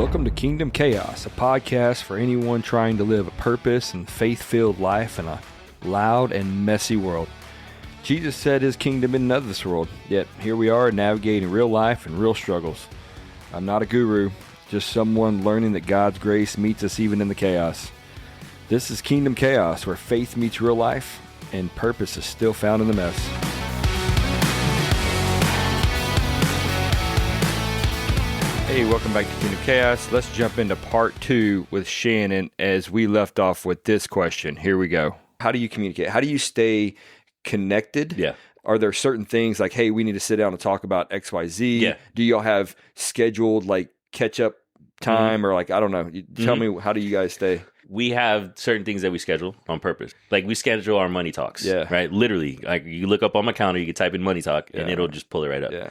Welcome to Kingdom Chaos, a podcast for anyone trying to live a purpose and faith-filled life in a loud and messy world. Jesus said his kingdom isn't of this world, yet here we are navigating real life and real struggles. I'm not a guru, just someone learning that God's grace meets us even in the chaos. This is Kingdom Chaos, where faith meets real life and purpose is still found in the mess. Hey, welcome back to Kingdom Chaos. Let's jump into part 2 with Shannon as we left off with this question. Here we go. How do you communicate? How do you stay connected? Yeah. Are there certain things like, hey, we need to sit down and talk about XYZ? Yeah. Do y'all have scheduled like catch up time or like, I don't know. Tell me, how do you guys stay? We have certain things that we schedule on purpose. Like we schedule our money talks. Yeah. Right. Literally, like you look up on my calendar, you can type in money talk and it'll just pull it right up. Yeah.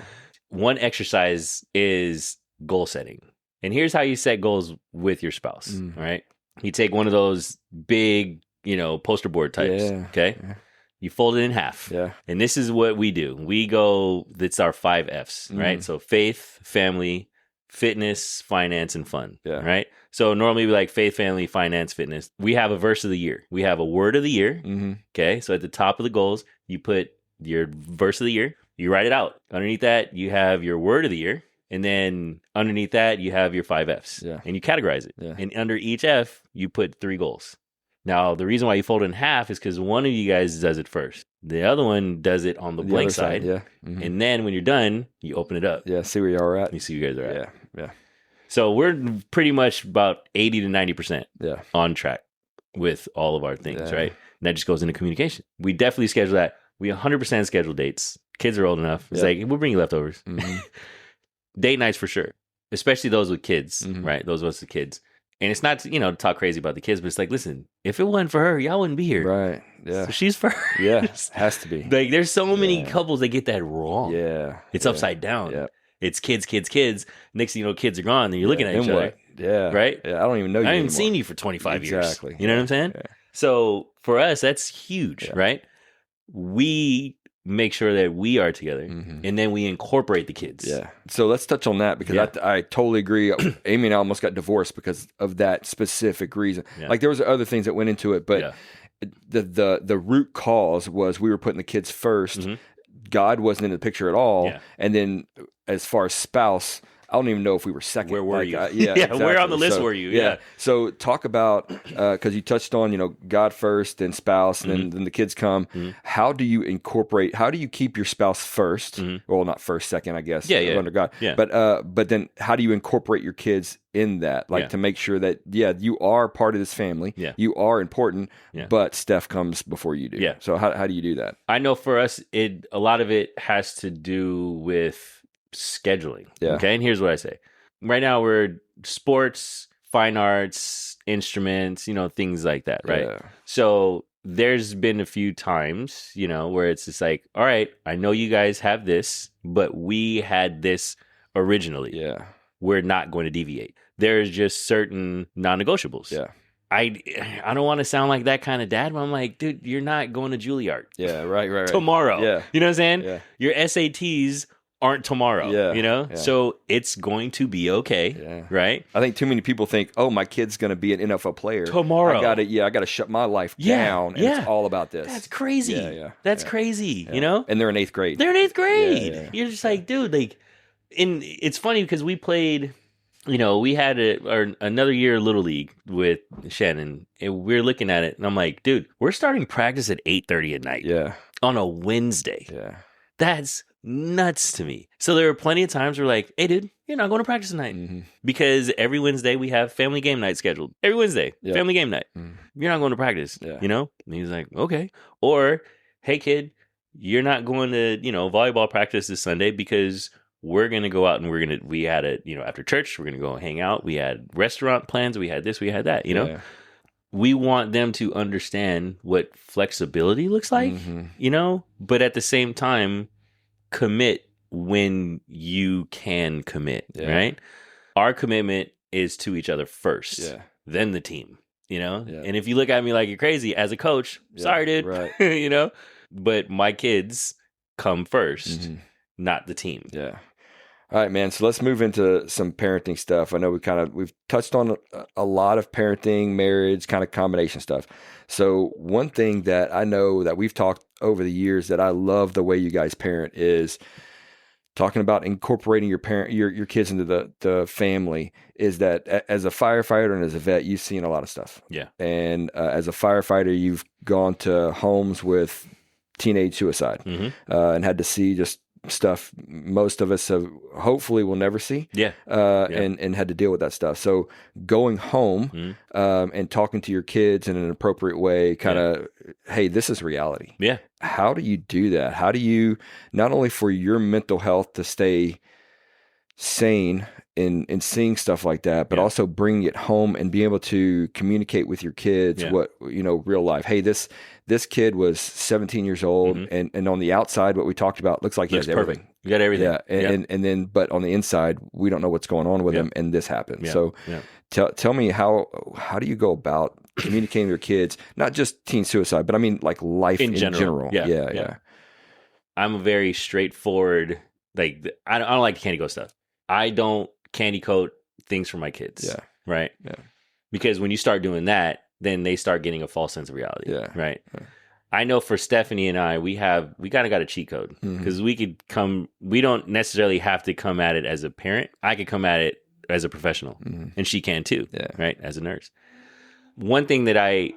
One exercise is goal setting. And here's how you set goals with your spouse. Right. You take one of those big, poster board types. Yeah. Okay. Yeah. You fold it in half. Yeah. And this is what we do. We go, it's our 5 F's, right? So faith, family, fitness, finance, and fun. Yeah. Right. So normally we like faith, family, finance, fitness. We have a verse of the year. We have a word of the year. Okay. So at the top of the goals, you put your verse of the year. You write it out. Underneath that, you have your word of the year. And then underneath that, you have your 5 F's. Yeah. And you categorize it. Yeah. And under each F, you put 3 goals. Now, the reason why you fold it in half is because one of you guys does it first. The other one does it on the blank other side. Yeah. And then when you're done, you open it up. Yeah. See where y'all are at. You see where you guys are at. Yeah. Yeah. So we're pretty much about 80 to 90% Yeah. on track with all of our things, Yeah. right? And that just goes into communication. We definitely schedule that. We 100% schedule dates. Kids are old enough. It's like, we'll bring you leftovers. Date nights for sure, especially those with kids, right? Those of us with kids. And it's not, to talk crazy about the kids, but it's like, listen, if it wasn't for her, y'all wouldn't be here. Right. Yeah. So she's first. Yeah. Has to be. Like, there's so many couples that get that wrong. Yeah. It's upside down. Yeah. It's kids. Next thing you know, kids are gone, and you're looking at each Then other. what? Yeah. Right? Yeah. I don't even know you I haven't anymore. seen you for 25 years. Exactly. You know what I'm saying? Yeah. So for us, that's huge, Yeah. right? We make sure that we are together, and then we incorporate the kids. Yeah. So let's touch on that because I totally agree. Amy and I almost got divorced because of that specific reason. Yeah. Like there was other things that went into it, but the root cause was we were putting the kids first. God wasn't in the picture at all. Yeah. And then as far as spouse, I don't even know if we were second. Where were you? Yeah, exactly. Where on the list were you? Yeah. So talk about, because you touched on, God first, then spouse, and then the kids come. How do you keep your spouse first? Well, not first, second, I guess. Under God. Yeah. But then how do you incorporate your kids in that? Like to make sure that, you are part of this family. Yeah. You are important, Yeah. but Steph comes before you do. Yeah. So how do you do that? I know for us, a lot of it has to do with scheduling. Yeah. Okay. And here's what I say. Right now we're sports, fine arts, instruments, things like that. Right. Yeah. So there's been a few times, where it's just like, all right, I know you guys have this, but we had this originally. Yeah. We're not going to deviate. There's just certain non-negotiables. Yeah. I don't want to sound like that kind of dad, but I'm like, dude, you're not going to Juilliard. Yeah. Right. Tomorrow. Yeah. You know what I'm saying? Yeah. Your SATs aren't tomorrow. Yeah. Yeah. So it's going to be okay. Yeah. Right? I think too many people think, oh, my kid's going to be an NFL player Tomorrow. I got to shut my life down, and it's all about this. That's crazy. Yeah. That's crazy. Yeah. And they're in 8th grade. They're in 8th grade. Yeah. You're just like, dude, and it's funny because we played, we had another year of Little League with Shannon, and we're looking at it, and I'm like, dude, we're starting practice at 8:30 at night. Yeah. On a Wednesday. Yeah. That's nuts to me. So there were plenty of times where like, hey, dude, you're not going to practice tonight. Because every Wednesday we have family game night scheduled. Every Wednesday, family game night. You're not going to practice, And he's like, okay. Or, hey, kid, you're not going to, volleyball practice this Sunday because we're going to go out and we had it, after church, we're going to go hang out. We had restaurant plans. We had this, we had that, We want them to understand what flexibility looks like, but at the same time, commit when you can commit, right? Our commitment is to each other first, then the team, And if you look at me like you're crazy as a coach, sorry, dude, right. But my kids come first, not the team. Yeah. All right, man. So let's move into some parenting stuff. I know we've touched on a lot of parenting, marriage, kind of combination stuff. So one thing that I know that we've talked over the years that I love the way you guys parent is talking about incorporating your kids into the family. Is that as a firefighter and as a vet, you've seen a lot of stuff. Yeah. And as a firefighter, you've gone to homes with teenage suicide and had to see just stuff most of us have hopefully will never see. And had to deal with that stuff. So going home and talking to your kids in an appropriate way, kind of, hey, this is reality. Yeah. How do you do that? How do you, not only for your mental health to stay sane in seeing stuff like that, but also bringing it home and be able to communicate with your kids what, real life. Hey, this kid was 17 years old and on the outside, what we talked about looks like he has perfect. everything. You got everything. Yeah. And then, but on the inside, we don't know what's going on with him, and this happened. Yeah. So tell me how do you go about communicating with your kids, not just teen suicide, but I mean like life in general. Yeah. I'm a very straightforward, like, I don't like candy coat stuff. I don't candy coat things for my kids. Yeah. Right. Yeah. Because when you start doing that, then they start getting a false sense of reality. Yeah. Right. Yeah. I know for Stephanie and I, we kind of got a cheat code because we don't necessarily have to come at it as a parent. I could come at it as a professional and she can too. Yeah. Right. As a nurse. One thing that I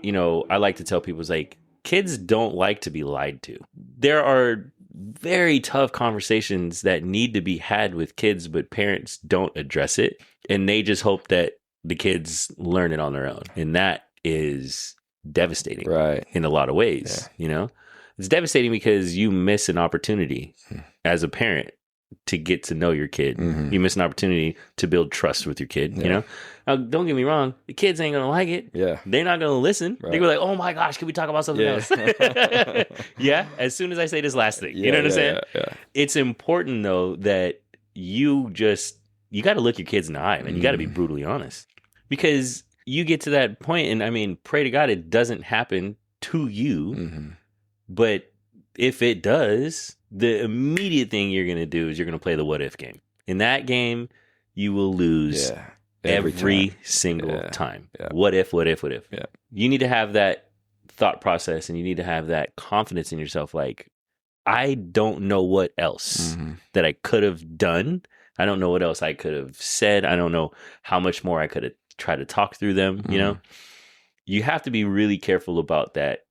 like to tell people is like, kids don't like to be lied to. There are very tough conversations that need to be had with kids, but parents don't address it. And they just hope that the kids learn it on their own. And that is devastating in a lot of ways. It's devastating because you miss an opportunity as a parent to get to know your kid. You miss an opportunity to build trust with your kid. Now, don't get me wrong, the kids ain't gonna like it. They're not gonna listen. They're gonna be like, oh my gosh, can we talk about something else? As soon as I say this last thing, you know what I'm saying? It's important though that you got to look your kids in the eye, and you got to be brutally honest, because you get to that point, and I mean, pray to God it doesn't happen to you, but if it does, the immediate thing you're going to do is you're going to play the what if game. In that game, you will lose every single time. What if? You need to have that thought process, and you need to have that confidence in yourself. Like, I don't know what else that I could have done. I don't know what else I could have said. I don't know how much more I could have tried to talk through them. You have to be really careful about that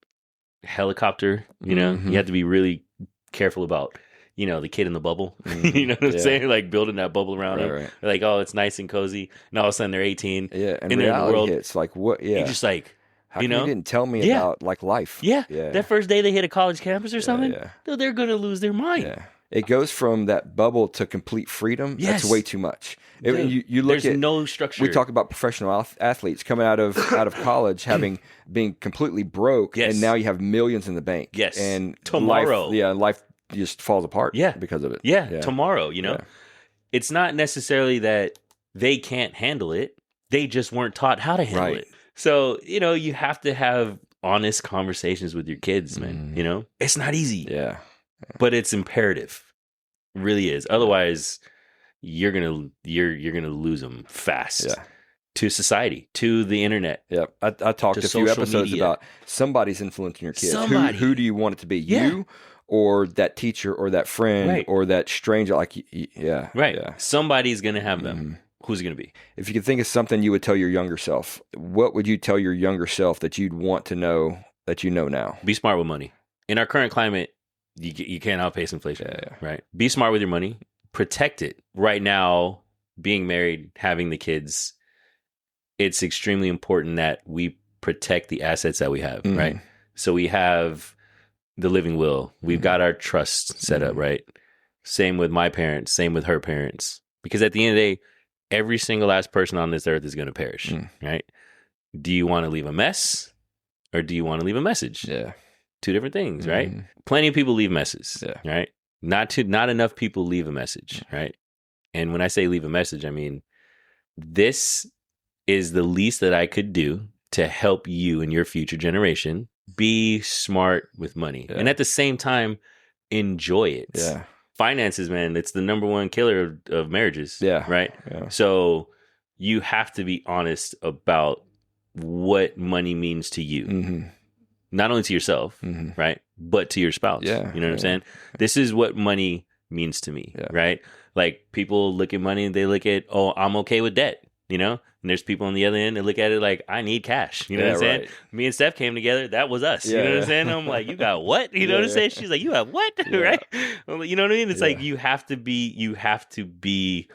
helicopter. You have to be really careful about the kid in the bubble. You know what I'm saying? Like building that bubble around them. Like, oh, it's nice and cozy, and all of a sudden they're 18. And reality hits. Like, what? You're just like, how come you didn't tell me about like life? That first day they hit a college campus or something, they're gonna lose their mind. It goes from that bubble to complete freedom. That's way too much. You look There's no structure. We talk about professional athletes coming out of college being completely broke, and now you have millions in the bank. And tomorrow, life just falls apart. Because of it. Tomorrow, it's not necessarily that they can't handle it; they just weren't taught how to handle it. So you have to have honest conversations with your kids, man. It's not easy. But it's imperative. It really is. Otherwise, you're gonna lose them fast to society, to the internet. I talked a few episodes about somebody's influencing your kids. Who do you want it to be? You or that teacher or that friend or that stranger? Like, Somebody's gonna have them. Who's it gonna be? If you could think of something you would tell your younger self, what would you tell your younger self that you'd want to know that you know now? Be smart with money. In our current climate, you can't outpace inflation, right? Be smart with your money. Protect it. Right now, being married, having the kids, it's extremely important that we protect the assets that we have, right? So we have the living will. We've got our trust set up, right? Same with my parents, same with her parents. Because at the end of the day, every single last person on this earth is going to perish, right? Do you want to leave a mess or do you want to leave a message? Two different things, right? Plenty of people leave messes, right? Not enough people leave a message, right? And when I say leave a message, I mean, this is the least that I could do to help you and your future generation be smart with money. And at the same time, enjoy it. finances, man, it's the number one killer of marriages. Yeah. Right. Yeah. So you have to be honest about what money means to you, Mm-hmm. not only to yourself, Mm-hmm. right, but to your spouse. Yeah. You know what I'm saying? This is what money means to me, right? Like people look at money and they look at, oh, I'm okay with debt, you know? And there's people on the other end that look at it like, I need cash. You know what I'm saying? Right. Me and Steph came together. That was us. You know what I'm saying? I'm like, you got what? You know what I'm saying? She's like, you have what? Right? I'm like, you know what I mean? It's like you have to be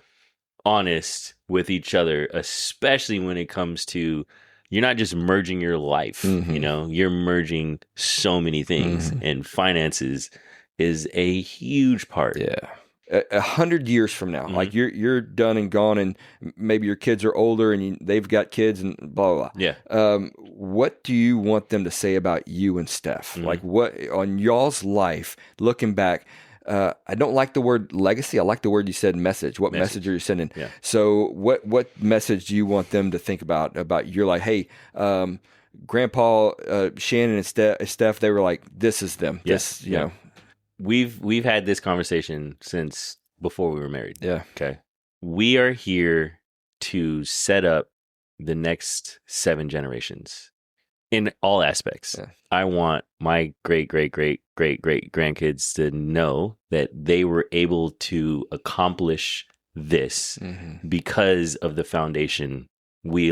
honest with each other, especially when it comes to, you're not just merging your life, you know, you're merging so many things, and finances is a huge part. Yeah. 100 years from now, like you're done and gone, and maybe your kids are older and they've got kids and blah, blah, blah. Yeah. What do you want them to say about you and Steph? Like what on y'all's life, looking back? I don't like the word legacy. I like the word you said, message. What message are you sending? Yeah. So what message do you want them to think about your life? Hey, Grandpa, Shannon and Steph, they were like, this is them. This, you know. We've had this conversation since before we were married. Yeah. Okay. We are here to set up the next 7 generations in all aspects. Yeah. I want my great grandkids to know that they were able to accomplish this because of the foundation we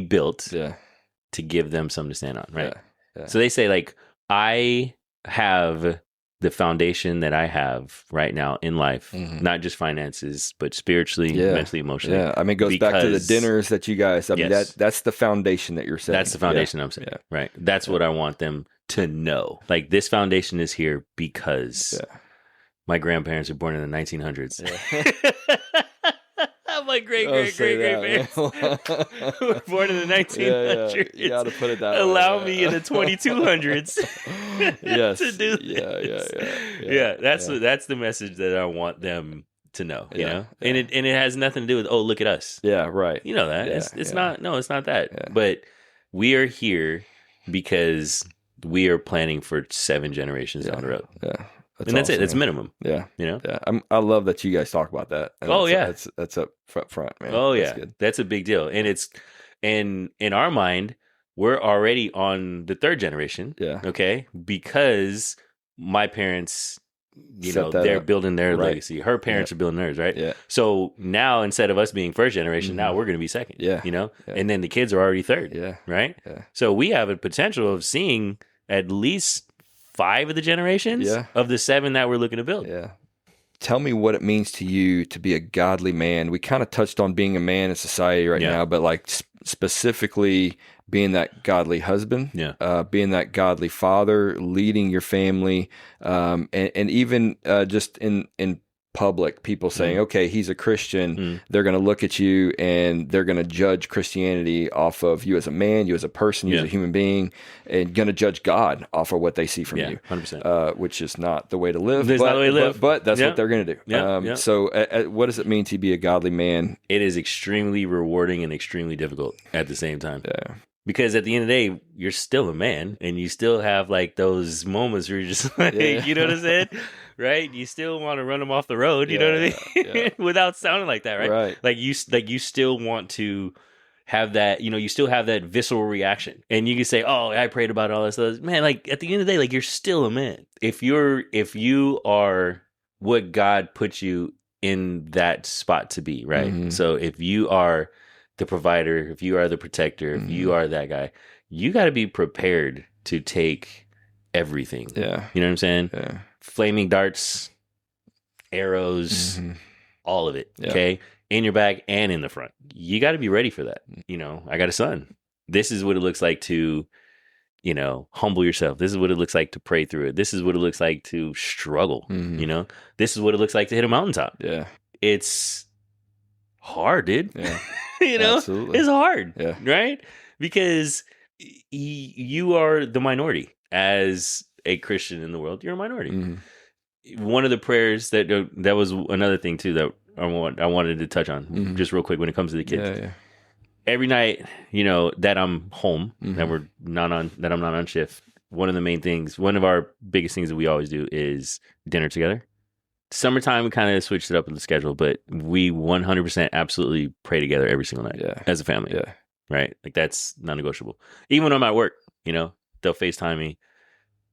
built to give them something to stand on. Right. Yeah. Yeah. So they say, like, I have the foundation that I have right now in life, not just finances, but spiritually, mentally, emotionally. Yeah, I mean, it goes back to the dinners that you guys, I mean, that's the foundation that you're setting. That's the foundation I'm saying, right? That's what I want them to know. Like, this foundation is here because my grandparents were born in the 1900s. Yeah. My great-parents were born in the 1900s. Yeah. You got to put it that way. Allow me in the 2200s to do this. Yeah. That's the message that I want them to know. You know, and it has nothing to do with, oh, look at us. Yeah, right. You know that it's not. No, it's not that. Yeah. But we are here because we are planning for 7 generations down the road. Yeah. That's awesome, it. That's minimum. Yeah. You know? Yeah. I love that you guys talk about that. And that's up front, man. Oh, yeah. That's a big deal. And it's, and in our mind, we're already on the 3rd generation. Yeah. Okay. Because my parents, you know, they're building their legacy. Her parents are building theirs, right? Yeah. So now, instead of us being 1st generation, now we're going to be 2nd. Yeah. You know? Yeah. And then the kids are already 3rd. Yeah. Right? Yeah. So we have a potential of seeing at least 5 of the generations of the 7 that we're looking to build. Yeah. Tell me what it means to you to be a godly man. We kind of touched on being a man in society right now, but like specifically being that godly husband, being that godly father, leading your family, and even just in public, people saying, okay, he's a Christian. They're going to look at you and they're going to judge Christianity off of you as a man, you as a person, you as a human being, and going to judge God off of what they see from you, 100%. Which is not the way to live. Not the way to live. But that's what they're going to do. So what does it mean to be a godly man? It is extremely rewarding and extremely difficult at the same time. Yeah. Because at the end of the day, you're still a man, and you still have like those moments where you're just like, you know what I'm saying? Right? You still want to run them off the road, you know what I mean? Without sounding like that, right? Right. Like you still want to have that, you know, you still have that visceral reaction. And you can say, oh, I prayed about all this stuff. Man, like at the end of the day, like you're still a man. If you are what God put you in that spot to be, right? Mm-hmm. So if you are the provider, if you are the protector, if you are that guy, you got to be prepared to take everything. Yeah. You know what I'm saying? Yeah. Flaming darts, arrows, all of it. Yeah. Okay. In your back and in the front. You got to be ready for that. You know, I got a son. This is what it looks like to, you know, humble yourself. This is what it looks like to pray through it. This is what it looks like to struggle. You know, this is what it looks like to hit a mountaintop. Yeah. It's hard, dude. Yeah. You know, absolutely. It's hard. Yeah. Right? Because you are the minority. As a Christian in the world, you're a minority. One of the prayers that was another thing too that I wanted to touch on just real quick when it comes to the kids. Yeah. Every night, you know, that I'm home, that I'm not on shift. One of the main things, one of our biggest things that we always do is dinner together. Summertime, we kind of switched it up in the schedule, but we 100% absolutely pray together every single night as a family. Yeah. Right? Like that's non-negotiable. Even when I'm at work, they'll FaceTime me.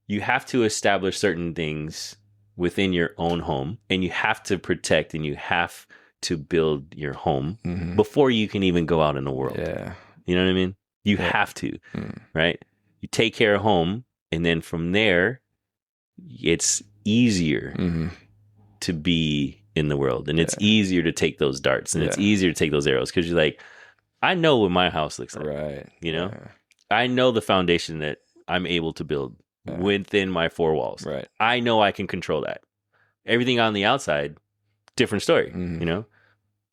You have to establish certain things within your own home, and you have to protect and you have to build your home before you can even go out in the world. Yeah. You know what I mean? You have to, right? You take care of home, and then from there, it's easier to be in the world, and it's easier to take those darts, and it's easier to take those arrows, because you're like, I know what my house looks like. Right. I know the foundation that I'm able to build within my four walls. Right. I know I can control that. Everything on the outside, different story.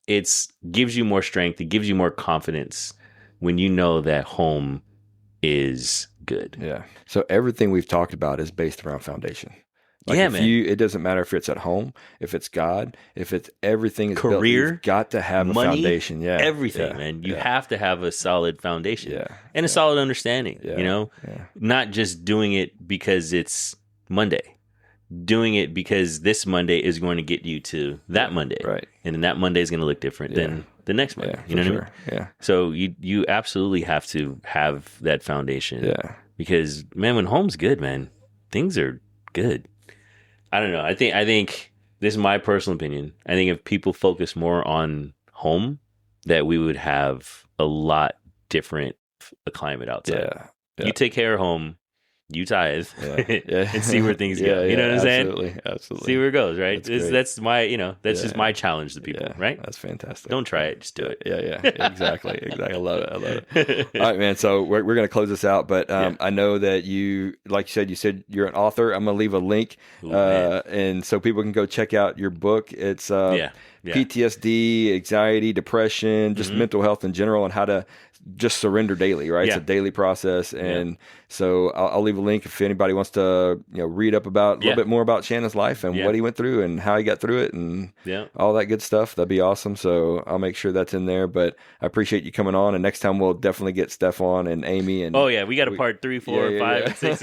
It gives you more strength. It gives you more confidence when you know that home is good. Yeah. So everything we've talked about is based around foundation. Man. It doesn't matter if it's at home, if it's God, if it's everything is career, built, you've got to have money, a foundation. Yeah. Everything, man. You have to have a solid foundation and a Yeah. solid understanding, Yeah. Not just doing it because it's Monday. Doing it because this Monday is going to get you to that Monday. Right. And then that Monday is going to look different than the next Monday. Yeah, You know what I mean? Yeah. So you absolutely have to have that foundation. Yeah. Because, man, when home's good, man, things are good. I don't know. I think this is my personal opinion. I think if people focus more on home, that we would have a lot different a climate outside. Yeah. You take care of home, you tithe, Yeah. and see where things go. You know what I'm saying? Absolutely. See where it goes, right? That's That's my, that's just my challenge to people, right? That's fantastic. Don't try it, just do it. Yeah. Exactly. I love it. All right, man. So we're going to close this out, but I know that you said you're an author. I'm going to leave a link, and so people can go check out your book. It's PTSD, anxiety, depression, just mental health in general, and how to just surrender daily, right? It's a daily process. And so I'll leave a link if anybody wants to, read up about a little bit more about Shannon's life and what he went through and how he got through it and all that good stuff. That'd be awesome. So I'll make sure that's in there, but I appreciate you coming on, and next time we'll definitely get Steph on and Amy. And we got a part 3, 4, 5, and 6.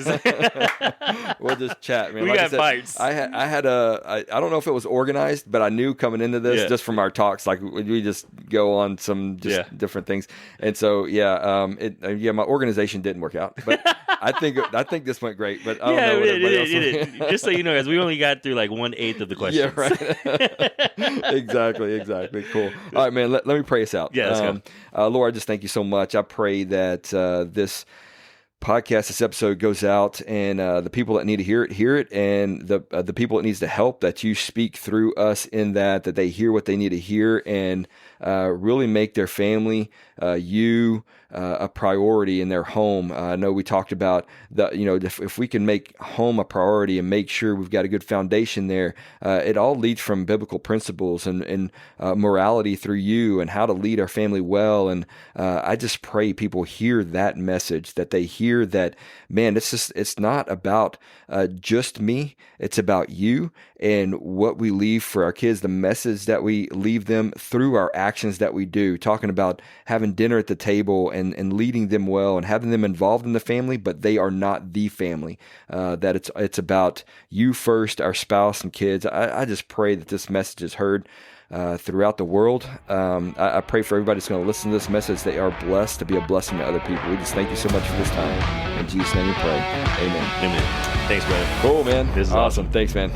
We'll just chat, man. We got parts. I don't know if it was organized, but I knew coming into this just from our talks, like we just go on some different things. And so, my organization didn't work out, but I think this went great, but I don't know what everybody else did. Just so you know, guys, we only got through like 1/8 of the questions. Yeah, right. Exactly. Cool. All right, man, let me pray us out. Yeah, let's go. Lord, I just thank you so much. I pray that this podcast, this episode goes out, and the people that need to hear it, and the people it needs to help, that you speak through us in that they hear what they need to hear, and really make their family, a priority in their home. I know we talked about that, if we can make home a priority and make sure we've got a good foundation there, it all leads from biblical principles and morality through you and how to lead our family well. And I just pray people hear that message, that they hear that, man, it's not about just me. It's about you and what we leave for our kids, the message that we leave them through our actions that we do, talking about having dinner at the table and leading them well and having them involved in the family, but they are not the family, that it's about you first, our spouse and kids. I just pray that this message is heard throughout the world. I pray for everybody that's going to listen to this message, they are blessed to be a blessing to other people. We just thank you so much for this time. In Jesus' name we pray. Amen. Thanks, brother. Cool, man. This is awesome. Thanks, man.